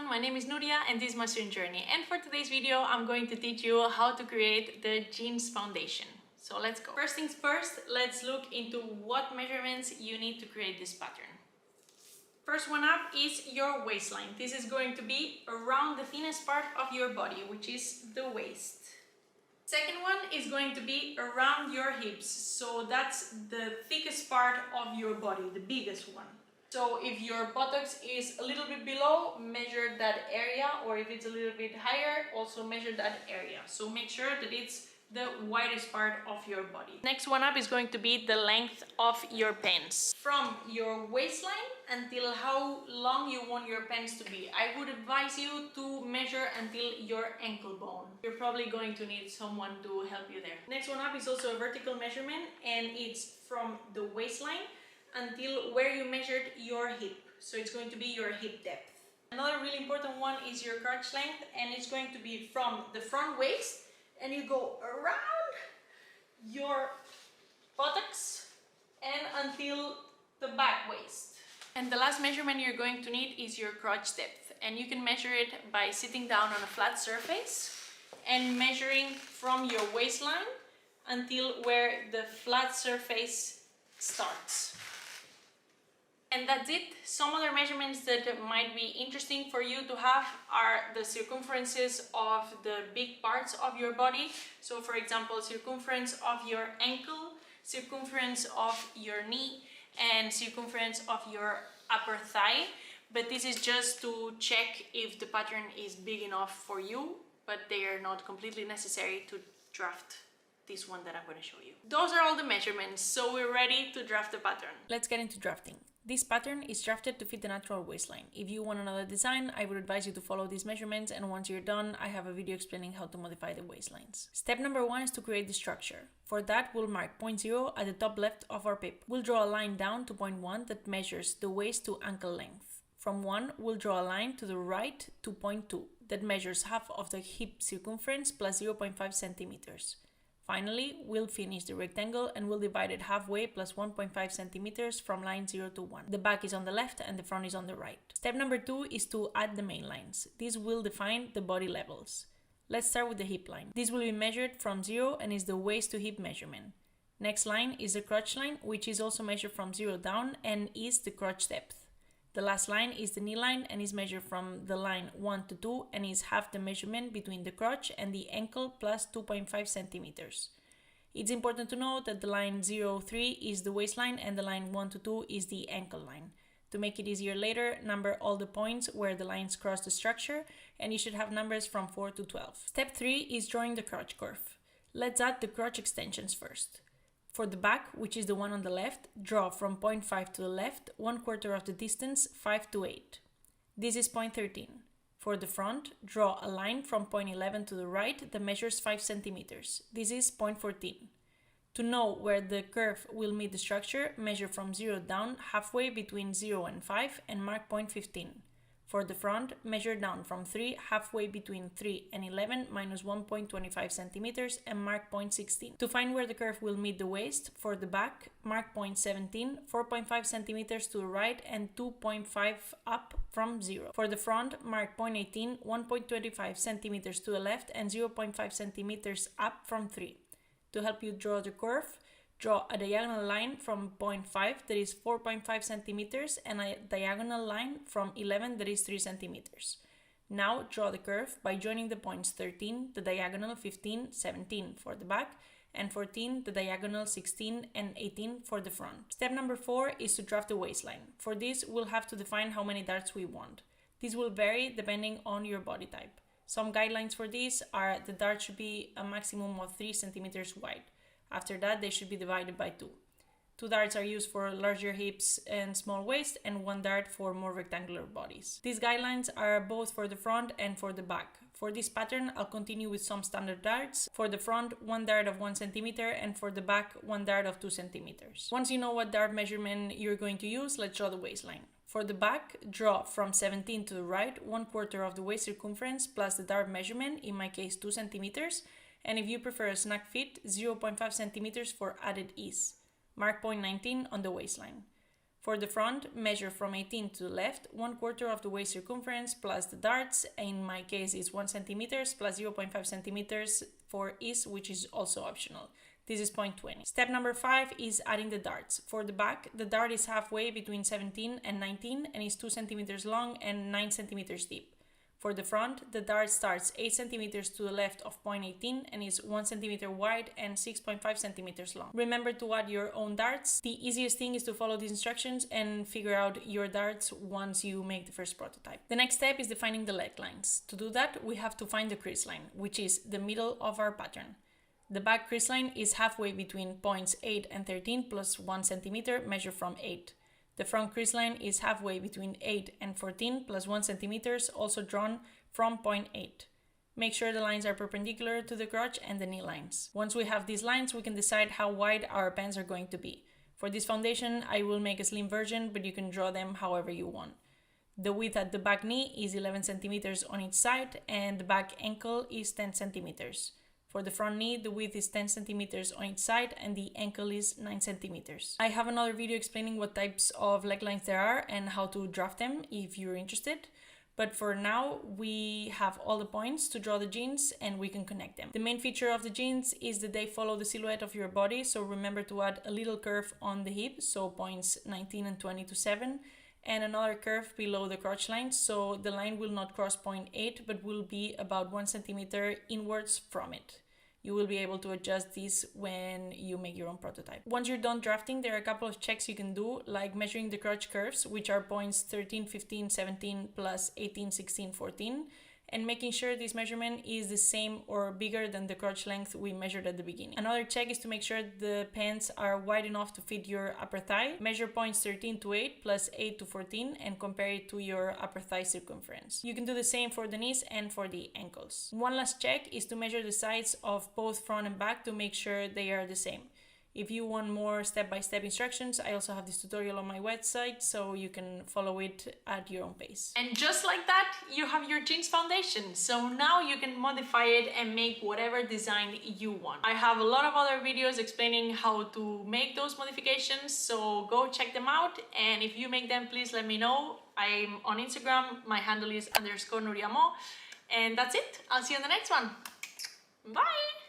everyone, my name is Nuria and this is my student journey, and for today's video I'm going to teach you how to create the jeans foundation. So let's go. First things first, let's look into what measurements you need to create this pattern. First one up is your waistline. This is going to be around the thinnest part of your body, which is the waist. Second one is going to be around your hips, so that's the thickest part of your body, the biggest one. So if your buttocks is a little bit below, measure that area, or if it's a little bit higher, also measure that area. So make sure that it's the widest part of your body. Next one up is going to be the length of your pants. From your waistline until how long you want your pants to be. I would advise you to measure until your ankle bone. You're probably going to need someone to help you there. Next one up is also a vertical measurement, and it's from the waistline until where you measured your hip. So it's going to be your hip depth. Another really important one is your crotch length, and it's going to be from the front waist and you go around your buttocks and until the back waist. And the last measurement you're going to need is your crotch depth, and you can measure it by sitting down on a flat surface and measuring from your waistline until where the flat surface starts. And that's it. Some other measurements that might be interesting for you to have are the circumferences of the big parts of your body. So for example, circumference of your ankle, circumference of your knee, and circumference of your upper thigh. But this is just to check if the pattern is big enough for you, but they are not completely necessary to draft this one that I'm going to show you. Those are all the measurements, so we're ready to draft the pattern. Let's get into drafting. This pattern is drafted to fit the natural waistline. If you want another design, I would advise you to follow these measurements, and once you're done, I have a video explaining how to modify the waistlines. Step number 1 is to create the structure. For that, we'll mark point 0 at the top left of our pip. We'll draw a line down to point 1 that measures the waist to ankle length. From 1, we'll draw a line to the right to point 2 that measures half of the hip circumference plus 0.5 centimeters. Finally, we'll finish the rectangle and we'll divide it halfway plus 1.5 centimeters from line 0 to 1. The back is on the left and the front is on the right. Step number 2 is to add the main lines. This will define the body levels. Let's start with the hip line. This will be measured from 0 and is the waist to hip measurement. Next line is the crotch line, which is also measured from 0 down and is the crotch depth. The last line is the knee line and is measured from the line 1 to 2 and is half the measurement between the crotch and the ankle plus 2.5 centimeters. It's important to note that the line 0-3 is the waistline and the line 1 to 2 is the ankle line. To make it easier later, number all the points where the lines cross the structure, and you should have numbers from 4 to 12. Step 3 is drawing the crotch curve. Let's add the crotch extensions first. For the back, which is the one on the left, draw from point 5 to the left, 1/4 of the distance, 5 to 8. This is point 13. For the front, draw a line from point 11 to the right that measures 5 centimeters. This is point 14. To know where the curve will meet the structure, measure from 0 down halfway between 0 and 5 and mark point 15. For the front, measure down from 3 halfway between 3 and 11 minus 1.25 centimeters and mark point 16. To find where the curve will meet the waist, for the back, mark point 17, 4.5 centimeters to the right and 2.5 up from 0. For the front, mark point 18, 1.25 centimeters to the left and 0.5 centimeters up from 3. To help you draw the curve, draw a diagonal line from point 5 that is 4.5 centimeters and a diagonal line from 11 that is 3 centimeters. Now draw the curve by joining the points 13, the diagonal 15, 17 for the back, and 14, the diagonal 16 and 18 for the front. Step number 4 is to draft the waistline. For this, we'll have to define how many darts we want. This will vary depending on your body type. Some guidelines for this are the dart should be a maximum of 3 centimeters wide. After that, they should be divided by 2. 2 darts are used for larger hips and small waist, and 1 dart for more rectangular bodies. These guidelines are both for the front and for the back. For this pattern, I'll continue with some standard darts. For the front, 1 dart of 1 centimeter, and for the back, 1 dart of 2 centimeters. Once you know what dart measurement you're going to use, let's draw the waistline. For the back, draw from 17 to the right, 1/4 of the waist circumference plus the dart measurement, in my case 2 centimeters, and if you prefer a snug fit, 0.5 centimeters for added ease. Mark point 19 on the waistline. For the front, measure from 18 to the left, 1/4 of the waist circumference plus the darts, in my case is 1 cm plus 0.5 cm for ease, which is also optional. This is 0.20. Step number 5 is adding the darts. For the back, the dart is halfway between 17 and 19 and is 2 cm long and 9 cm deep. For the front, the dart starts 8 cm to the left of point 18 and is 1 cm wide and 6.5 cm long. Remember to add your own darts. The easiest thing is to follow these instructions and figure out your darts once you make the first prototype. The next step is defining the leg lines. To do that, we have to find the crease line, which is the middle of our pattern. The back crease line is halfway between points 8 and 13 plus 1 cm, measure from 8. The front crease line is halfway between 8 and 14 plus 1 cm, also drawn from point 8. Make sure the lines are perpendicular to the crotch and the knee lines. Once we have these lines, we can decide how wide our pants are going to be. For this foundation, I will make a slim version, but you can draw them however you want. The width at the back knee is 11 cm on each side and the back ankle is 10 cm. For the front knee, the width is 10 cm on each side and the ankle is 9 cm. I have another video explaining what types of leg lines there are and how to draft them if you're interested. But for now, we have all the points to draw the jeans and we can connect them. The main feature of the jeans is that they follow the silhouette of your body, so remember to add a little curve on the hip, so points 19 and 20 to 7, and another curve below the crotch line, so the line will not cross point 8 but will be about 1 cm inwards from it. You will be able to adjust this when you make your own prototype. Once you're done drafting, there are a couple of checks you can do, like measuring the crotch curves, which are points 13, 15, 17, plus 18, 16, 14, and making sure this measurement is the same or bigger than the crotch length we measured at the beginning. Another check is to make sure the pants are wide enough to fit your upper thigh. Measure points 13 to 8 plus 8 to 14 and compare it to your upper thigh circumference. You can do the same for the knees and for the ankles. One last check is to measure the sides of both front and back to make sure they are the same. If you want more step-by-step instructions, I also have this tutorial on my website, so you can follow it at your own pace. And just like that, you have your jeans foundation. So now you can modify it and make whatever design you want. I have a lot of other videos explaining how to make those modifications, so go check them out. And if you make them, please let me know. I'm on Instagram, my handle is _Nuriamo. And that's it. I'll see you in the next one. Bye!